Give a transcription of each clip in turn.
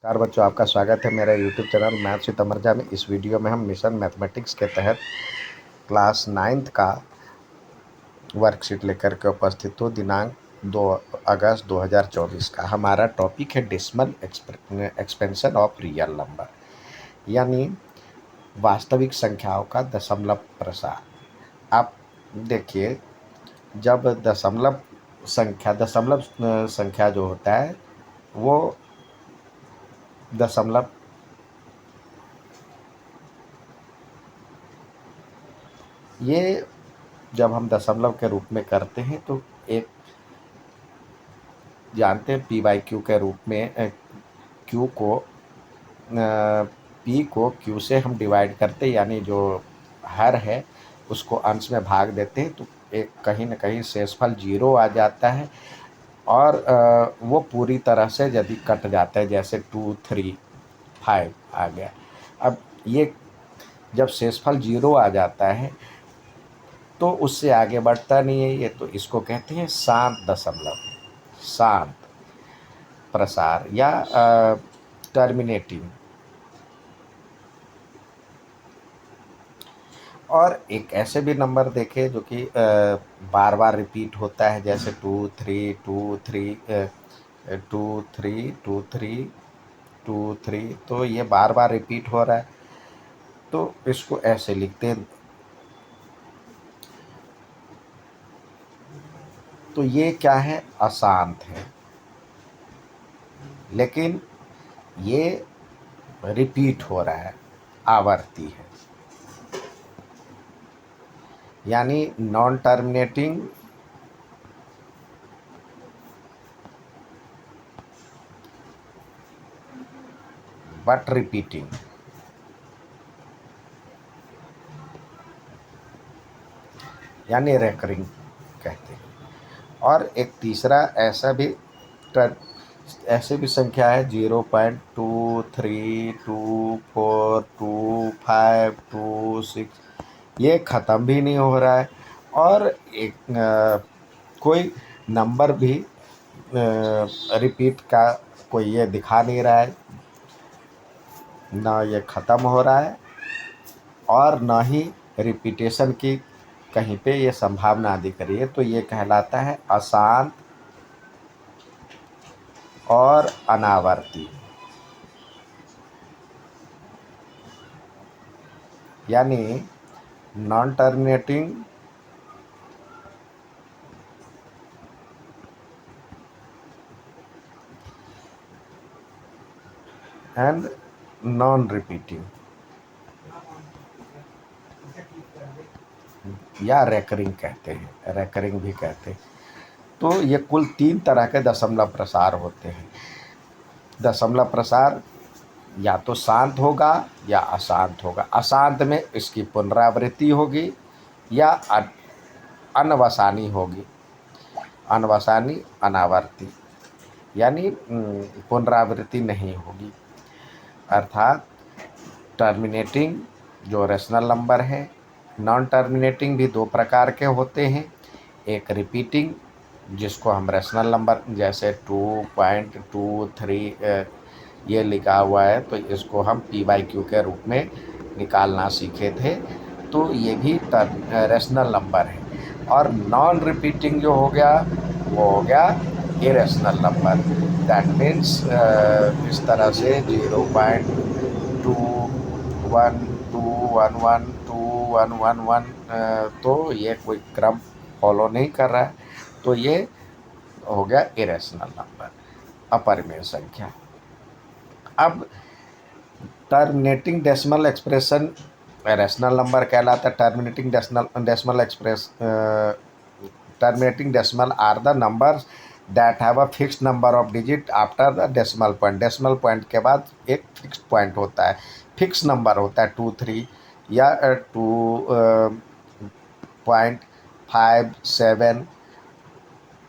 नमस्कार बच्चों, आपका स्वागत है मेरा YouTube channel maths with Amarja में। इस वीडियो में हम मिशन मैथमेटिक्स के तहत क्लास 9th का वर्कशीट लेकर के उपस्थित हो। दिनांक 2 अगस्त 2024 का हमारा टॉपिक है decimal expansion of real number, यानी वास्तविक संख्याओं का दशमलव प्रसार। आप देखिए, जब दशमलव संख्या जो होता है वो दशमलव ये जब हम दशमलव के रूप में करते हैं तो एक जानते हैं P/Q के रूप में Q को P को Q से हम डिवाइड करते हैं, यानी जो हर है उसको अंश में भाग देते हैं तो एक कहीं ना कहीं शेषफल 0 आ जाता है। और वो पूरी तरह से यदि कट जाता है, जैसे 2 3 5 आ गया। अब ये जब शेषफल 0 आ जाता है तो उससे आगे बढ़ता नहीं है ये, तो इसको कहते हैं शांत प्रसार या टर्मिनेटिंग। और एक ऐसे भी नंबर देखे जो कि बार बार रिपीट होता है, जैसे 2 3 2 3 2 3 2 3 2 3, तो ये बार बार रिपीट हो रहा है तो इसको ऐसे लिखते हैं। तो ये क्या है, अशांत है, लेकिन ये रिपीट हो रहा है, आवर्ती है, यानी नॉन टर्मिनेटिंग बट रिपीटिंग। यानी रेकरिंग कहते हैं। और एक तीसरा ऐसे भी संख्या है 0.23242526, ये ख़त्म भी नहीं हो रहा है। और एक कोई नंबर भी रिपीट का कोई ये दिखा नहीं रहा है, ना ये ख़त्म हो रहा है और ना ही रिपीटेशन की कहीं पे ये संभावना दिख रही है। तो ये कहलाता है अशांत और अनावर्ती, यानी non terminating and non repeating या रेकरिंग कहते हैं, रेकरिंग भी कहते हैं। तो ये कुल 3 तरह के दशमलव प्रसार होते हैं। दशमलव प्रसार या तो शांत होगा या अशांत होगा। अशांत में इसकी पुनरावृत्ति होगी या अनवसानी होगी। अनवसानी, अनावर्ती, यानी पुनरावृत्ति नहीं होगी। अर्थात टर्मिनेटिंग जो रेशनल नंबर है, नॉन टर्मिनेटिंग भी 2 प्रकार के होते हैं। एक रिपीटिंग जिसको हम रेशनल नंबर, जैसे 2.23 ये लिखा हुआ है तो इसको हम P/Q के रूप में निकालना सीखे थे, तो ये भी रेशनल नंबर है। और नॉन रिपीटिंग जो हो गया वो हो गया इरेशनल नंबर। दैट मीन्स इस तरह से 0.21211211 तो ये कोई क्रम फॉलो नहीं कर रहा है, तो ये हो गया इरेशनल नंबर, अपरिमेय संख्या। अब terminating decimal expression rational number कहलाता है। Terminating decimal are the numbers that have a fixed number of digit after the decimal point. Decimal point के बाद एक फिक्स्ड पॉइंट होता है, फिक्स नंबर होता है 2 3 या 2.57,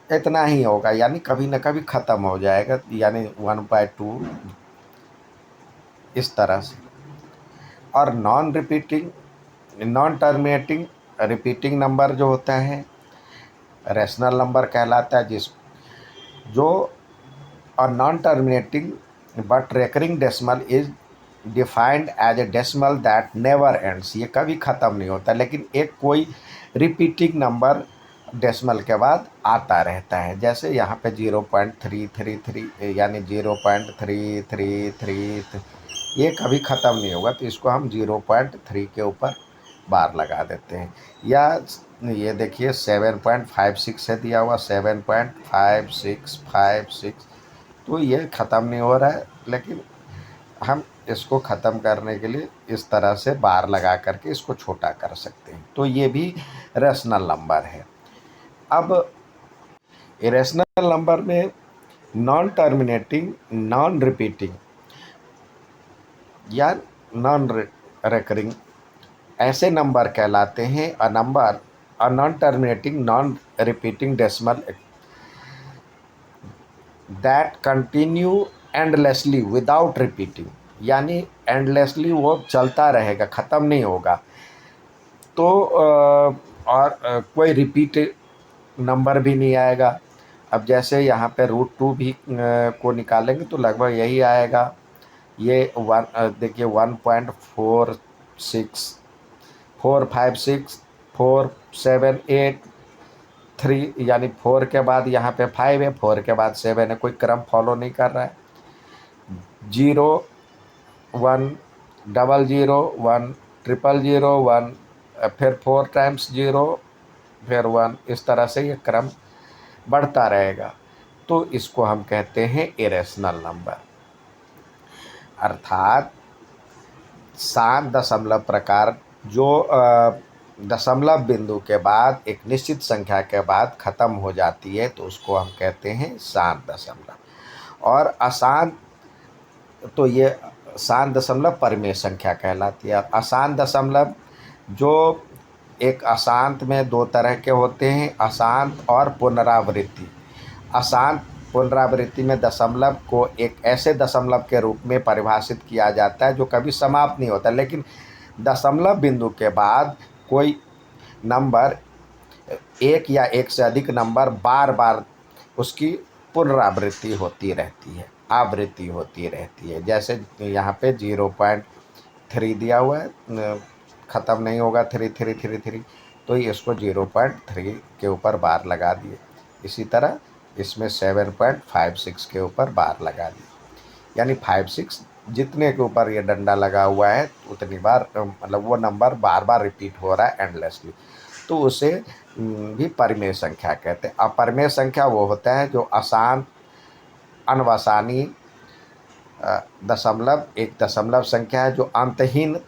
इतना ही होगा, यानी कभी ना कभी ख़त्म हो जाएगा, यानी 1/2 इस तरह से। और नॉन टर्मिनेटिंग रिपीटिंग नंबर जो होता है रेशनल नंबर कहलाता है, जिस जो और non terminating but recurring decimal is defined as a decimal that never ends, ये कभी ख़त्म नहीं होता, लेकिन एक कोई रिपीटिंग नंबर डेसिमल के बाद आता रहता है। जैसे यहाँ पे 0.333 यानी 0.333, ये कभी ख़त्म नहीं होगा, तो इसको हम 0.3 के ऊपर बार लगा देते हैं। या ये देखिए 7.56 है दिया हुआ, 7.5656, तो ये ख़त्म नहीं हो रहा है, लेकिन हम इसको ख़त्म करने के लिए इस तरह से बार लगा करके इसको छोटा कर सकते हैं। तो ये भी रेशनल नंबर है। अब इरेशनल नंबर में नॉन टर्मिनेटिंग, नॉन रिपीटिंग या नॉन रेकरिंग ऐसे नंबर कहलाते हैं। A non terminating, non repeating decimal that continue endlessly without repeating, यानी एंडलेसली वो चलता रहेगा, ख़त्म नहीं होगा। तो कोई रिपीट नंबर भी नहीं आएगा। अब जैसे यहाँ पे √2 भी को निकालेंगे तो लगभग यही आएगा। ये देखिए 1.464564783, यानी 4 के बाद यहाँ पे 5 है, 4 के बाद 7 है, कोई क्रम फॉलो नहीं कर रहा है। 0 1 0 0 1 0 0 1, फिर 4 टाइम्स 0, फिर 1, इस तरह से ये क्रम बढ़ता रहेगा। तो इसको हम कहते हैं इरेशनल नंबर। अर्थात शांत दशमलव प्रकार जो दशमलव बिंदु के बाद एक निश्चित संख्या के बाद ख़त्म हो जाती है, तो उसको हम कहते हैं शांत दशमलव। और अशांत, तो ये शांत दशमलव परिमेय संख्या कहलाती है। अशांत दशमलव जो एक अशांत में दो तरह के होते हैं, अशांत और पुनरावृत्ति। अशांत पुनरावृत्ति में दशमलव को एक ऐसे दशमलव के रूप में परिभाषित किया जाता है जो कभी समाप्त नहीं होता, लेकिन दशमलव बिंदु के बाद कोई नंबर, एक या एक से अधिक नंबर बार बार उसकी पुनरावृत्ति होती रहती है, आवृत्ति होती रहती है। जैसे यहाँ पे 0.3 दिया हुआ है, ख़त्म नहीं होगा, 3333, तो इसको 0.3 के ऊपर बार लगा दिए। इसी तरह इसमें 7.56 के ऊपर बार लगा दी, यानी 56 जितने के ऊपर ये डंडा लगा हुआ है उतनी बार, मतलब वो नंबर बार बार रिपीट हो रहा है एंडलेसली, तो उसे भी परिमेय संख्या कहते हैं। अपरिमेय संख्या वो होता है जो अशांत, अनवसानी दशमलव, एक दशमलव संख्या है जो अंतहीन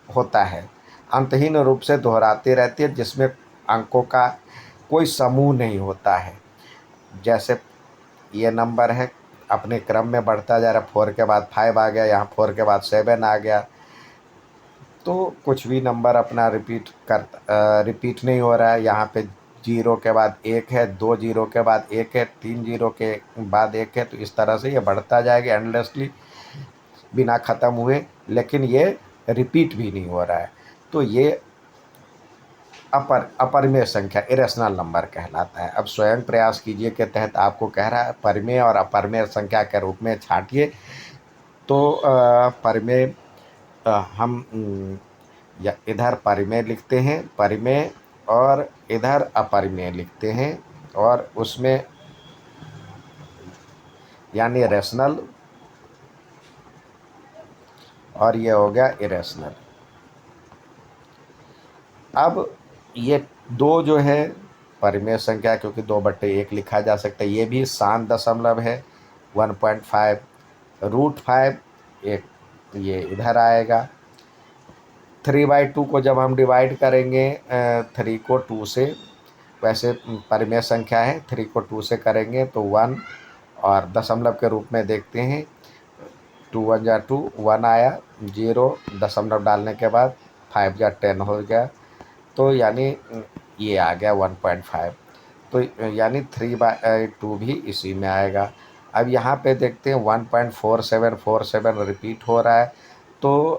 होता है, अंतहीन रूप से दोहराती रहती है, जिसमें अंकों का कोई समूह नहीं होता है। जैसे ये नंबर है, अपने क्रम में बढ़ता जा रहा है, 4 के बाद 5 आ गया, यहाँ 4 के बाद 7 आ गया, तो कुछ भी नंबर अपना रिपीट नहीं हो रहा है। यहाँ पे 0 के बाद 1 है, 2 0 के बाद 1 है, 3 0 के बाद 1 है, तो इस तरह से ये बढ़ता जाएगा एंडलेसली बिना ख़त्म हुए, लेकिन ये रिपीट भी नहीं हो रहा है। तो ये अपरिमेय संख्या, इरेशनल नंबर कहलाता है। अब स्वयं प्रयास कीजिए के तहत आपको कह रहा है परिमेय और अपरिमेय संख्या के रूप में छांटिए। तो परिमेय हम या इधर परिमेय लिखते हैं, परिमेय, और इधर अपरिमेय लिखते हैं, और उसमें यानी रेशनल, और ये हो गया इरेशनल। अब ये दो जो है परिमेय संख्या, क्योंकि 2/1 लिखा जा सकता है, ये भी शांत दशमलव है 1.5, √5 एक ये इधर आएगा। 3/2 को जब हम डिवाइड करेंगे 3 को 2 से, वैसे परिमेय संख्या है, 3 को 2 से करेंगे तो 1, और दशमलव के रूप में देखते हैं 2 1 जा 2, 1 आया, 0 दशमलव डालने के बाद 5 जा 10 हो गया, तो यानी ये आ गया 1.5, तो यानी 3/2 भी इसी में आएगा। अब यहाँ पे देखते हैं 1.4747 रिपीट हो रहा है, तो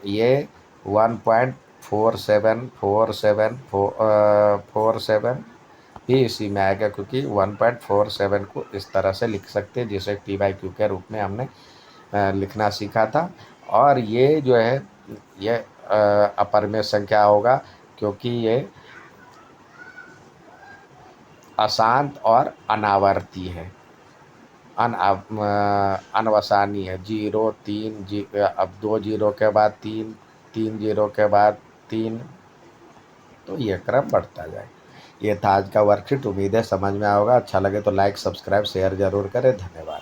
ये 1.474747 भी इसी में आएगा, क्योंकि 1.47 को इस तरह से लिख सकते हैं जिसे पी बाई क्यू के रूप में हमने लिखना सीखा था। और ये जो है ये अपरिमेय संख्या होगा, क्योंकि ये अशांत और अनावर्ती है, अनवसानी है। जीरो, तीन अब 2 जीरो के बाद 3, 3 जीरो के बाद 3, तो ये क्रम बढ़ता जाए। ये था आज का वर्कशीट। उम्मीद है समझ में आएगा। अच्छा लगे तो लाइक, सब्सक्राइब, शेयर जरूर करें। धन्यवाद।